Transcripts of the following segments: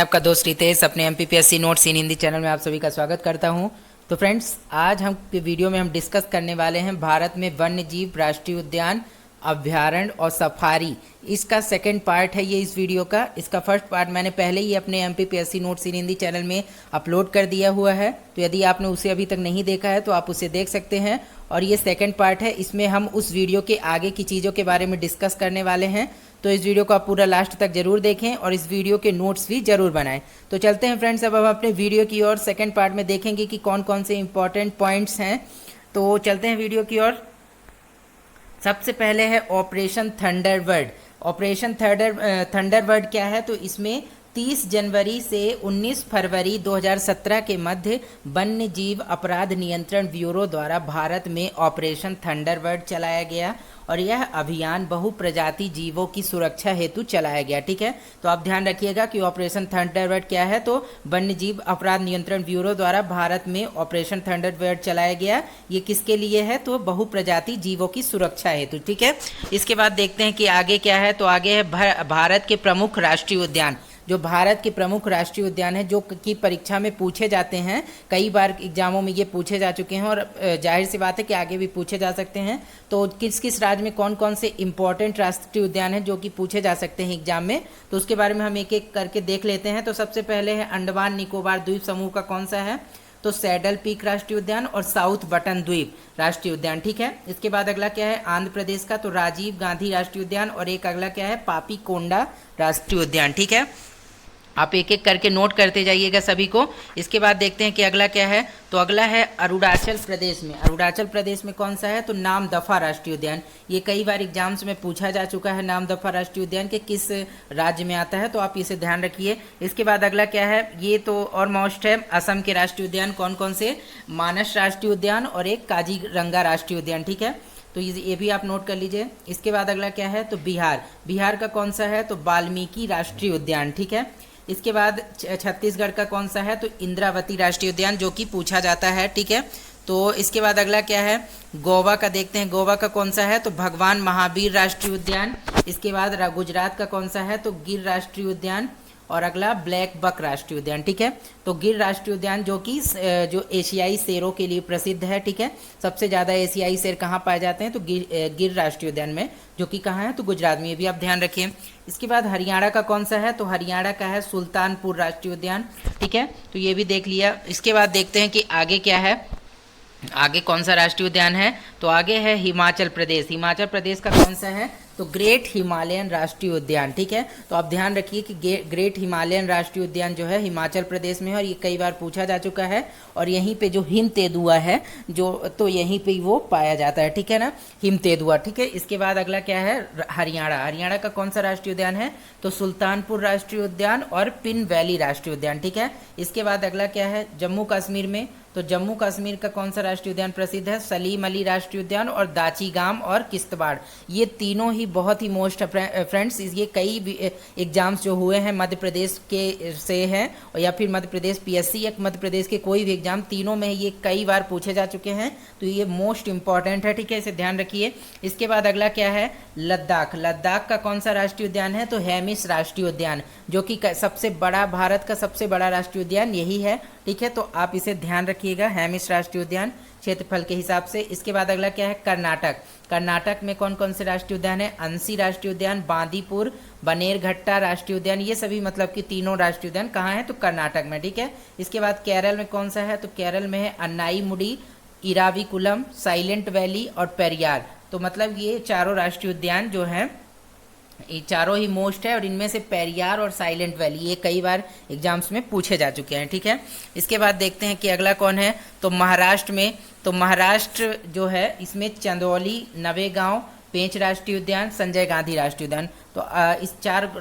आपका दोस्त रितेश अपने MPPSC नोट्स इन हिंदी चैनल में आप सभी का स्वागत करता हूं। तो फ्रेंड्स, आज हम वीडियो में हम डिस्कस करने वाले हैं भारत में वन्य जीव राष्ट्रीय उद्यान, अभ्यारण्य और सफारी। इसका सेकंड पार्ट है ये इस वीडियो का। इसका फर्स्ट पार्ट मैंने पहले ही अपने MPPSC नोट्स इन हिंदी चैनल में अपलोड कर दिया हुआ है, तो यदि आपने उसे अभी तक नहीं देखा है तो आप उसे देख सकते हैं। और ये सेकंड पार्ट है, इसमें हम उस वीडियो के आगे की चीज़ों के बारे में डिस्कस करने वाले हैं। तो इस वीडियो को आप पूरा लास्ट तक जरूर देखें और इस वीडियो के नोट्स भी जरूर बनाएं। तो चलते हैं फ्रेंड्स, अब हम अपने वीडियो की ओर। सेकंड पार्ट में देखेंगे कि कौन कौन से इंपॉर्टेंट पॉइंट्स हैं। तो चलते हैं वीडियो की ओर। सबसे पहले है ऑपरेशन थंडरबर्ड। ऑपरेशन थंडरबर्ड क्या है? तो इसमें 30 जनवरी से 19 फरवरी 2017 के मध्य वन्य जीव अपराध नियंत्रण ब्यूरो द्वारा भारत में ऑपरेशन थंडरबर्ड चलाया गया और यह अभियान बहुप्रजाति जीवों की सुरक्षा हेतु चलाया गया। ठीक है, तो आप ध्यान रखिएगा कि ऑपरेशन थंडरबर्ड क्या है। तो वन्य जीव अपराध नियंत्रण ब्यूरो द्वारा भारत में ऑपरेशन थंडरबर्ड चलाया गया। ये किसके लिए है? तो बहुप्रजाति जीवों की सुरक्षा हेतु। ठीक है, इसके बाद देखते हैं कि आगे क्या है। तो आगे है भारत के प्रमुख राष्ट्रीय उद्यान। जो भारत के प्रमुख राष्ट्रीय उद्यान है, जो की परीक्षा में पूछे जाते हैं, कई बार एग्जामों में ये पूछे जा चुके हैं और जाहिर सी बात है कि आगे भी पूछे जा सकते हैं। तो किस किस राज्य में कौन कौन से इंपॉर्टेंट राष्ट्रीय उद्यान हैं जो कि पूछे जा सकते हैं एग्जाम में, तो उसके बारे में हम एक एक करके देख लेते हैं। तो सबसे पहले है अंडमान निकोबार द्वीप समूह का कौन सा है? तो सैडल पीक राष्ट्रीय उद्यान और साउथ बटन द्वीप राष्ट्रीय उद्यान। ठीक है, इसके बाद अगला क्या है? आंध्र प्रदेश का तो राजीव गांधी राष्ट्रीय उद्यान और एक अगला क्या है? पापी कोंडा राष्ट्रीय उद्यान। ठीक है, आप एक एक करके नोट करते जाइएगा सभी को। इसके बाद देखते हैं कि अगला क्या है। तो अगला है अरुणाचल प्रदेश में। अरुणाचल प्रदेश में कौन सा है? तो नामदफा राष्ट्रीय उद्यान। ये कई बार एग्जाम्स में पूछा जा चुका है, नामदफा राष्ट्रीय उद्यान के किस राज्य में आता है, तो आप इसे ध्यान रखिए। इसके बाद अगला क्या है? ये तो और मोस्ट है, असम के राष्ट्रीय उद्यान कौन कौन से? मानस राष्ट्रीय उद्यान और एक काजीरंगा राष्ट्रीय उद्यान। ठीक है, तो ये भी आप नोट कर लीजिए। इसके बाद अगला क्या है? तो बिहार। बिहार का कौन सा है? तो वाल्मीकि राष्ट्रीय उद्यान। ठीक है, इसके बाद छत्तीसगढ़ का कौन सा है? तो इंद्रावती राष्ट्रीय उद्यान, जो कि पूछा जाता है। ठीक है, तो इसके बाद अगला क्या है? गोवा का देखते हैं। गोवा का कौन सा है? तो भगवान महावीर राष्ट्रीय उद्यान। इसके बाद गुजरात का कौन सा है? तो गिर राष्ट्रीय उद्यान और अगला ब्लैक बक राष्ट्रीय उद्यान। ठीक है, तो गिर राष्ट्रीय उद्यान जो कि जो एशियाई शेरों के लिए प्रसिद्ध है। ठीक है, सबसे ज़्यादा एशियाई शेर कहाँ पाए जाते हैं? तो गिर राष्ट्रीय उद्यान में, जो कि कहाँ है? तो गुजरात में। ये भी आप ध्यान रखिए। इसके बाद हरियाणा का कौन सा है? तो हरियाणा का है सुल्तानपुर राष्ट्रीय उद्यान। ठीक है, तो ये भी देख लिया। इसके बाद देखते हैं कि आगे क्या है। आगे कौन सा राष्ट्रीय उद्यान है? तो आगे है हिमाचल प्रदेश। हिमाचल प्रदेश का कौन सा है? तो ग्रेट हिमालयन राष्ट्रीय उद्यान। ठीक है, तो आप ध्यान रखिए कि ग्रेट हिमालयन राष्ट्रीय उद्यान जो है हिमाचल प्रदेश में है और ये कई बार पूछा जा चुका है। और यहीं पे जो हिम तेंदुआ है जो, तो यहीं पे वो पाया जाता है। ठीक है ना, हिम तेंदुआ। ठीक है, इसके बाद अगला क्या है? हरियाणा। हरियाणा का कौन सा राष्ट्रीय उद्यान है? तो सुल्तानपुर राष्ट्रीय उद्यान और पिन वैली राष्ट्रीय उद्यान। ठीक है, इसके बाद अगला क्या है? जम्मू कश्मीर में। तो जम्मू कश्मीर का कौन सा राष्ट्रीय उद्यान प्रसिद्ध है? सलीम अली राष्ट्रीय उद्यान और दाचीगाम और किश्तवाड़। ये तीनों ही बहुत ही मोस्ट फ्रेंड्स, ये कई एग्जाम्स जो हुए हैं मध्य प्रदेश के से हैं और या फिर मध्य प्रदेश PSC या मध्य प्रदेश के कोई भी एग्जाम, तीनों में ये कई बार पूछे जा चुके हैं। तो ये मोस्ट इंपॉर्टेंट है। ठीक है, इसे ध्यान रखिए। इसके बाद अगला क्या है? लद्दाख। लद्दाख का कौन सा राष्ट्रीय उद्यान है? तो हेमिस राष्ट्रीय उद्यान, जो कि सबसे बड़ा, भारत का सबसे बड़ा राष्ट्रीय उद्यान यही है। ठीक है, तो आप इसे ध्यान रखिएगा, हेमिस राष्ट्रीय उद्यान क्षेत्रफल के हिसाब से। इसके बाद अगला क्या है? कर्नाटक। कर्नाटक में कौन कौन से राष्ट्रीय उद्यान है? अंसी राष्ट्रीय उद्यान, बांदीपुर, बनेरघट्टा राष्ट्रीय उद्यान। ये सभी मतलब कि तीनों राष्ट्रीय उद्यान कहाँ है? तो कर्नाटक में। ठीक है, इसके बाद केरल में कौन सा है? तो केरल में है अन्नाईमुडी, इराविकुलम, साइलेंट वैली और पेरियार। तो मतलब ये चारों राष्ट्रीय उद्यान जो हैं, ये चारों ही मोस्ट है और इनमें से पेरियार और साइलेंट वैली ये कई बार एग्जाम्स में पूछे जा चुके हैं। ठीक है, इसके बाद देखते हैं कि अगला कौन है। तो महाराष्ट्र में, तो महाराष्ट्र जो है इसमें चंदौली, नवेगांव, पेंच राष्ट्रीय उद्यान, संजय गांधी राष्ट्रीय उद्यान। तो इस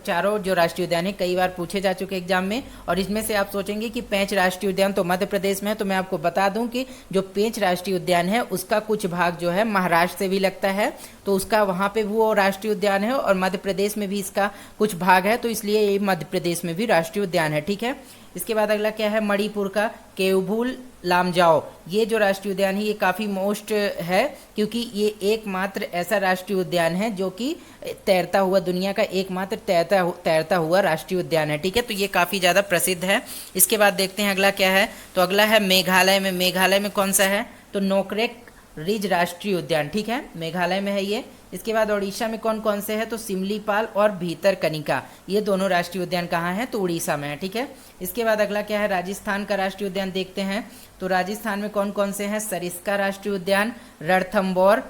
चारों जो राष्ट्रीय उद्यान है कई बार पूछे जा चुके एग्जाम में। और इसमें से आप सोचेंगे कि पेंच राष्ट्रीय उद्यान तो मध्य प्रदेश में है, तो मैं आपको बता दूं कि जो पेंच राष्ट्रीय उद्यान है उसका कुछ भाग जो है महाराष्ट्र से भी लगता है, तो उसका वहाँ पे वो राष्ट्रीय उद्यान है और मध्य प्रदेश में भी इसका कुछ भाग है, तो इसलिए ये मध्य प्रदेश में भी राष्ट्रीय उद्यान है। ठीक है, इसके बाद अगला क्या है? मणिपुर का केवुबुल लामजाओ। ये जो राष्ट्रीय उद्यान है ये काफ़ी मोस्ट है, क्योंकि ये एकमात्र ऐसा राष्ट्रीय उद्यान है जो कि तैरता हुआ दुनिया दुनिया का एकमात्र तैरता हुआ राष्ट्रीय उद्यान है। ठीक है, तो ये काफ़ी ज़्यादा प्रसिद्ध है। इसके बाद देखते हैं अगला क्या है। तो अगला है मेघालय में। मेघालय में कौन सा है, तो नोकरेक रिज राष्ट्रीय उद्यान। ठीक है, मेघालय में है ये। इसके बाद उड़ीसा में कौन कौन से हैं, तो सिमलीपाल और भीतरकनिका, ये दोनों राष्ट्रीय उद्यान कहाँ हैं, तो उड़ीसा में है। ठीक है, इसके बाद अगला क्या है, राजस्थान का राष्ट्रीय उद्यान देखते हैं। तो राजस्थान में कौन कौन से हैं, सरिस्का राष्ट्रीय उद्यान, रणथंभौर,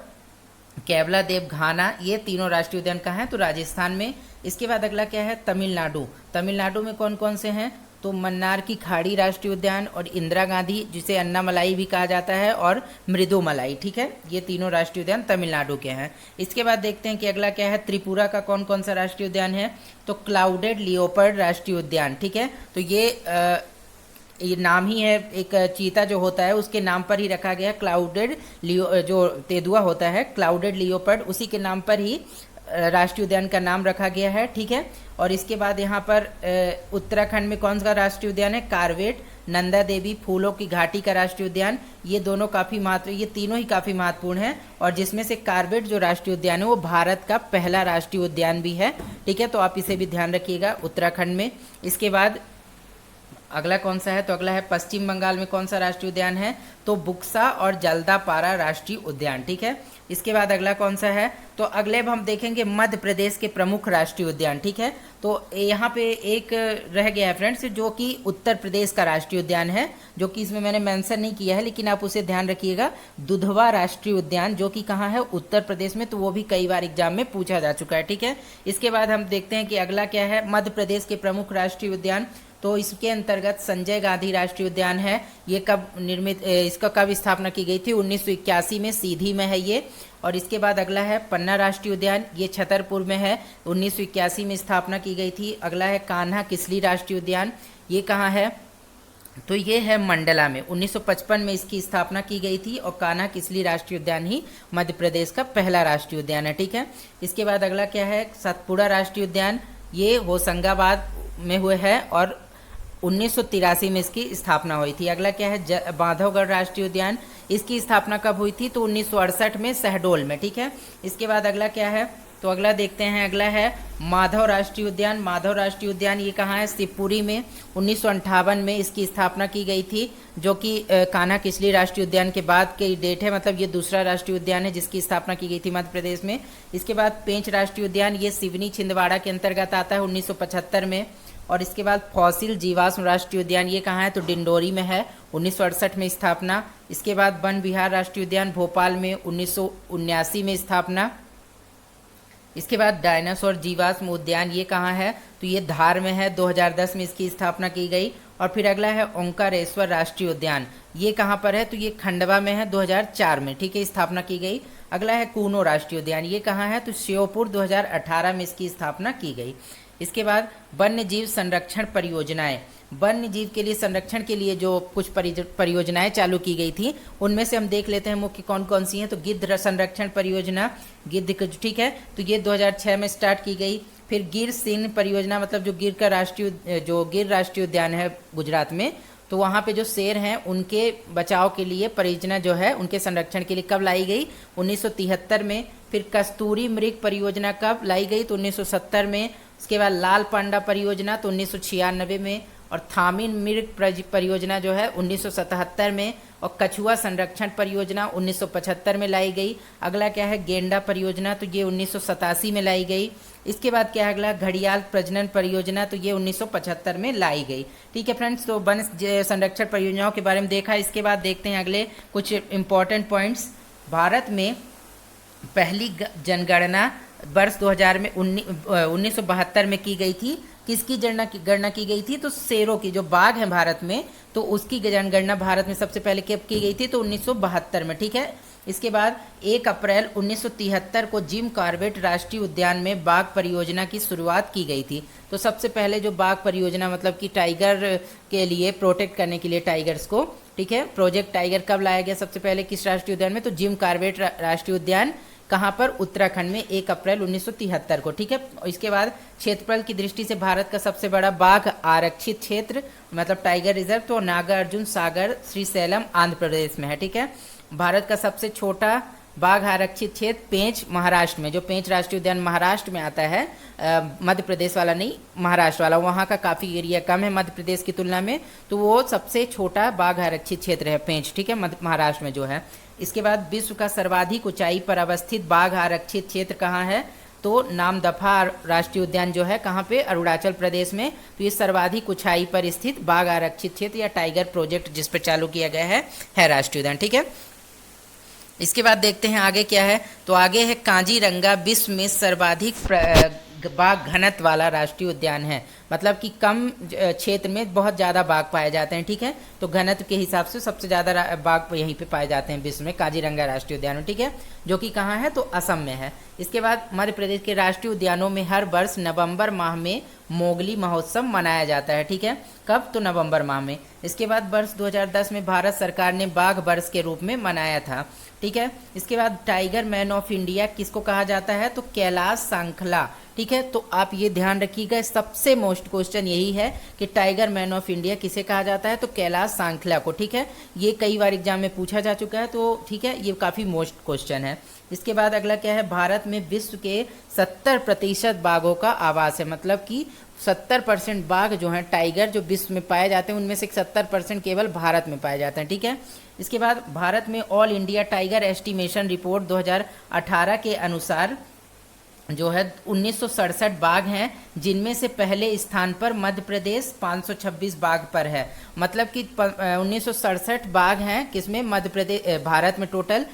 केवला देव घाना, ये तीनों राष्ट्रीय उद्यान कहाँ हैं, तो राजस्थान में। इसके बाद अगला क्या है, तमिलनाडु। तमिलनाडु में कौन कौन से हैं, तो मन्नार की खाड़ी राष्ट्रीय उद्यान और इंदिरा गांधी, जिसे अन्नामलाई भी कहा जाता है, और मृदुमलाई। ठीक है, ये तीनों राष्ट्रीय उद्यान तमिलनाडु के हैं। इसके बाद देखते हैं कि अगला क्या है, त्रिपुरा का कौन कौन सा राष्ट्रीय उद्यान है, तो क्लाउडेड लियोपर्ड राष्ट्रीय उद्यान। ठीक है, तो ये नाम ही है, एक चीता जो होता है उसके नाम पर ही रखा गया। क्लाउडेड लियो, जो तेंदुआ होता है क्लाउडेड लियोपर्ड, उसी के नाम पर ही राष्ट्रीय उद्यान का नाम रखा गया है। ठीक है, और इसके बाद यहाँ पर उत्तराखंड में कौन सा राष्ट्रीय उद्यान है, कारवेट, नंदा देवी फूलों की घाटी का राष्ट्रीय उद्यान। ये दोनों ये तीनों ही काफ़ी महत्वपूर्ण हैं, और जिसमें से कारवेट जो राष्ट्रीय उद्यान है वो भारत का पहला राष्ट्रीय उद्यान भी है। ठीक है, तो आप इसे भी ध्यान रखिएगा, उत्तराखंड में। इसके बाद अगला कौन सा है, तो अगला है पश्चिम बंगाल में कौन सा राष्ट्रीय उद्यान है, तो बुक्सा और जल्दापारा राष्ट्रीय उद्यान। ठीक है, इसके बाद अगला कौन सा है, तो अगले अब हम देखेंगे मध्य प्रदेश के प्रमुख राष्ट्रीय उद्यान। ठीक है, तो यहाँ पे एक रह गया है फ्रेंड्स, जो कि उत्तर प्रदेश का राष्ट्रीय उद्यान है, जो कि इसमें मैंने मेंशन नहीं किया है, लेकिन आप उसे ध्यान रखिएगा। दुधवा राष्ट्रीय उद्यान, जो कि कहाँ है, उत्तर प्रदेश में, तो वो भी कई बार एग्जाम में पूछा जा चुका है। ठीक है, इसके बाद हम देखते हैं कि अगला क्या है, मध्य प्रदेश के प्रमुख राष्ट्रीय उद्यान। तो इसके अंतर्गत संजय गांधी राष्ट्रीय उद्यान है। ये कब इसका कब स्थापना की गई थी, 1981 में, सीधी में है ये। और इसके बाद अगला है पन्ना राष्ट्रीय उद्यान, ये छतरपुर में है, 1981 में स्थापना की गई थी। अगला है कान्हा किसली राष्ट्रीय उद्यान, ये कहाँ है, तो ये है मंडला में, 1955 में इसकी स्थापना की गई थी, और कान्हा किसली राष्ट्रीय उद्यान ही मध्य प्रदेश का पहला राष्ट्रीय उद्यान है। ठीक है, इसके बाद अगला क्या है, सतपुड़ा राष्ट्रीय उद्यान, ये होशंगाबाद में हुए है, और 1983 में इसकी स्थापना हुई थी। अगला क्या है, बांधवगढ़ राष्ट्रीय उद्यान, इसकी स्थापना कब हुई थी, तो 1968 में शहडोल में। ठीक है, इसके बाद अगला क्या है, तो अगला देखते हैं, अगला है माधव राष्ट्रीय उद्यान। माधव राष्ट्रीय उद्यान ये कहाँ है, शिवपुरी में, 1958 में इसकी स्थापना की गई थी, जो कि कान्हा किसली राष्ट्रीय उद्यान के बाद की डेट है, मतलब ये दूसरा राष्ट्रीय उद्यान है जिसकी स्थापना की गई थी मध्य प्रदेश में। इसके बाद पेंच राष्ट्रीय उद्यान, ये सिवनी छिंदवाड़ा के अंतर्गत आता है, 1975 में। और इसके बाद फॉसिल जीवाश्म राष्ट्रीय उद्यान, ये कहाँ है, तो डिंडोरी में है, 1968 में स्थापना। इसके बाद वन विहार राष्ट्रीय उद्यान भोपाल में, 1979 में स्थापना। इसके बाद डायनासोर जीवाश्म उद्यान, ये कहाँ है, तो ये धार में है, 2010 में इसकी स्थापना की गई। और फिर अगला है ओंकारेश्वर राष्ट्रीय उद्यान, ये कहाँ पर है, तो ये खंडवा में है, 2004 में। ठीक है, स्थापना की गई। अगला है कूनो राष्ट्रीय उद्यान, ये कहाँ है, तो श्योपुर, 2018 में इसकी स्थापना की गई। इसके बाद वन्य जीव संरक्षण परियोजनाएं, वन्य जीव के लिए संरक्षण के लिए जो कुछ परियोजनाएं चालू की गई थी, उनमें से हम देख लेते हैं मुख्य कौन कौन सी हैं। तो गिद्ध संरक्षण परियोजना, गिद्ध, ठीक है, तो ये 2006 में स्टार्ट की गई। फिर गिर सिंह परियोजना, मतलब जो गिर राष्ट्रीय उद्यान है गुजरात में, तो वहाँ पे जो शेर हैं उनके बचाव के लिए परियोजना जो है, उनके संरक्षण के लिए कब लाई गई, 1973 में। फिर कस्तूरी मृग परियोजना कब लाई गई, तो 1970 में। उसके बाद लाल पांडा परियोजना, तो 1996 में। और थामिन मृग परियोजना जो है 1977 में। और कछुआ संरक्षण परियोजना 1975 में लाई गई। अगला क्या है, गेंडा परियोजना, तो ये 1987 में लाई गई। इसके बाद क्या है अगला, घड़ियाल प्रजनन परियोजना, तो ये 1975 में लाई गई। ठीक है फ्रेंड्स, तो वन संरक्षण परियोजनाओं के बारे में देखा। इसके बाद देखते हैं अगले कुछ इंपॉर्टेंट पॉइंट्स। भारत में पहली जनगणना वर्ष 2000 में 1972 में की गई थी। किसकी गणना की गई थी, तो शेरों की, जो बाघ हैं भारत में, तो उसकी जनगणना भारत में सबसे पहले कब की गई थी, तो 1972 में। ठीक है, इसके बाद 1 अप्रैल 1973 को जिम कॉर्बेट राष्ट्रीय उद्यान में बाघ परियोजना की शुरुआत की गई थी। तो सबसे पहले जो बाघ परियोजना, मतलब कि टाइगर के लिए प्रोटेक्ट करने के लिए टाइगर्स को, ठीक है, प्रोजेक्ट टाइगर कब लाया गया सबसे पहले, किस राष्ट्रीय उद्यान में, तो जिम कॉर्बेट राष्ट्रीय उद्यान, कहाँ पर, उत्तराखंड में, 1 अप्रैल 1973 को। ठीक है, इसके बाद क्षेत्रफल की दृष्टि से भारत का सबसे बड़ा बाघ आरक्षित क्षेत्र, मतलब टाइगर रिजर्व, तो नागार्जुन सागर श्रीशैलम आंध्र प्रदेश में है। ठीक है, भारत का सबसे छोटा बाघ आरक्षित क्षेत्र पेंच महाराष्ट्र में, जो पेंच राष्ट्रीय उद्यान महाराष्ट्र में आता है, मध्य प्रदेश वाला नहीं, महाराष्ट्र वाला, वहाँ का काफ़ी एरिया कम है मध्य प्रदेश की तुलना में, तो वो सबसे छोटा बाघ आरक्षित क्षेत्र है पेंच, ठीक है, मध्य महाराष्ट्र में जो है। इसके बाद विश्व का सर्वाधिक ऊंचाई पर अवस्थित बाघ आरक्षित क्षेत्र कहाँ है, तो नामदफा राष्ट्रीय उद्यान जो है कहाँ पे, अरुणाचल प्रदेश में। तो ये सर्वाधिक ऊंचाई पर स्थित बाघ आरक्षित क्षेत्र या टाइगर प्रोजेक्ट जिस पर चालू किया गया है राष्ट्रीय उद्यान, ठीक है। इसके बाद देखते हैं आगे क्या है, तो आगे है काजीरंगा विश्व में सर्वाधिक बाघ घनत्व वाला राष्ट्रीय उद्यान है, मतलब कि कम क्षेत्र में बहुत ज़्यादा बाघ पाए जाते हैं, ठीक है। तो घनत्व के हिसाब से सबसे ज़्यादा बाघ यहीं पे पाए जाते हैं विश्व में, काजीरंगा राष्ट्रीय उद्यान में, ठीक है, जो कि कहाँ है, तो असम में है। इसके बाद मध्य प्रदेश के राष्ट्रीय उद्यानों में हर वर्ष नवंबर माह में मोगली महोत्सव मनाया जाता है, ठीक है, कब, तो नवंबर माह में। इसके बाद वर्ष 2010 में भारत सरकार ने बाघ वर्ष के रूप में मनाया था, ठीक है। इसके बाद टाइगर मैन ऑफ इंडिया किसको कहा जाता है, तो कैलाश सांखला, ठीक है। तो आप ये ध्यान रखिएगा, सबसे मोस्ट क्वेश्चन यही है कि टाइगर मैन ऑफ इंडिया किसे कहा जाता है, तो कैलाश सांखला को, ठीक है। ये कई बार एग्जाम में पूछा जा चुका है, तो ठीक है, ये काफ़ी मोस्ट क्वेश्चन है। इसके बाद अगला क्या है, भारत में विश्व के 70% बाघों का आवास है, मतलब कि 70% बाघ जो हैं टाइगर जो विश्व में पाए जाते हैं उनमें से 70% केवल भारत में पाए जाते हैं, ठीक है। इसके बाद भारत में all India tiger estimation report 2018 के अनुसार जो है 1967 बाघ हैं, जिनमें से पहले स्थान पर मध्य प्रदेश 526 बाघ पर है, मतलब कि 1967 बाघ हैं किसमें, मध्य प्रदेश, भारत में टोटल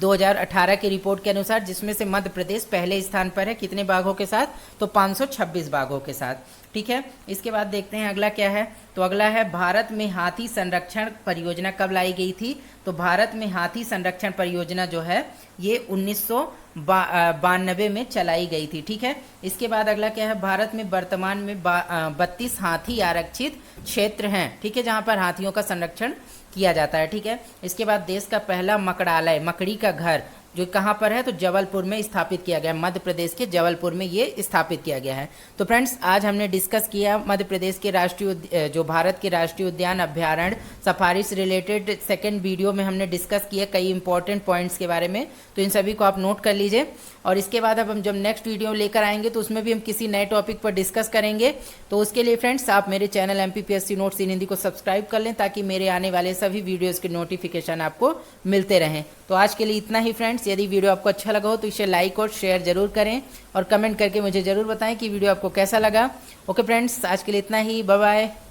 2018 की रिपोर्ट के अनुसार, जिसमें से मध्य प्रदेश पहले स्थान पर है, कितने बाघों के साथ, तो 526 बाघों के साथ, ठीक है। इसके बाद देखते हैं अगला क्या है, तो अगला है भारत में हाथी संरक्षण परियोजना कब लाई गई थी, तो भारत में हाथी संरक्षण परियोजना जो है ये 1992 में चलाई गई थी, ठीक है। इसके बाद अगला क्या है, भारत में वर्तमान में 32 हाथी आरक्षित क्षेत्र हैं, ठीक है, जहाँ पर हाथियों का संरक्षण किया जाता है, ठीक है। इसके बाद देश का पहला मकड़ालय, मकड़ी का घर, जो कहाँ पर है, तो जबलपुर में स्थापित किया गया है, मध्य प्रदेश के जबलपुर में ये स्थापित किया गया है। तो फ्रेंड्स आज हमने डिस्कस किया मध्य प्रदेश के राष्ट्रीय, जो भारत के राष्ट्रीय उद्यान अभ्यारण्य सफारी से रिलेटेड सेकंड वीडियो में हमने डिस्कस किया कई इंपॉर्टेंट पॉइंट्स के बारे में, तो इन सभी को आप नोट कर लीजिए। और इसके बाद अब हम जब नेक्स्ट वीडियो लेकर आएंगे तो उसमें भी हम किसी नए टॉपिक पर डिस्कस करेंगे। तो उसके लिए फ्रेंड्स आप मेरे चैनल MPPSC नोट्स इन हिंदी को सब्सक्राइब कर लें, ताकि मेरे आने वाले सभी वीडियोज़ के नोटिफिकेशन आपको मिलते रहें। तो आज के लिए इतना ही फ्रेंड्स, यदि वीडियो आपको अच्छा लगा हो तो इसे लाइक और शेयर जरूर करें, और कमेंट करके मुझे ज़रूर बताएं कि वीडियो आपको कैसा लगा। ओके फ्रेंड्स, आज के लिए इतना ही, बाय बाय।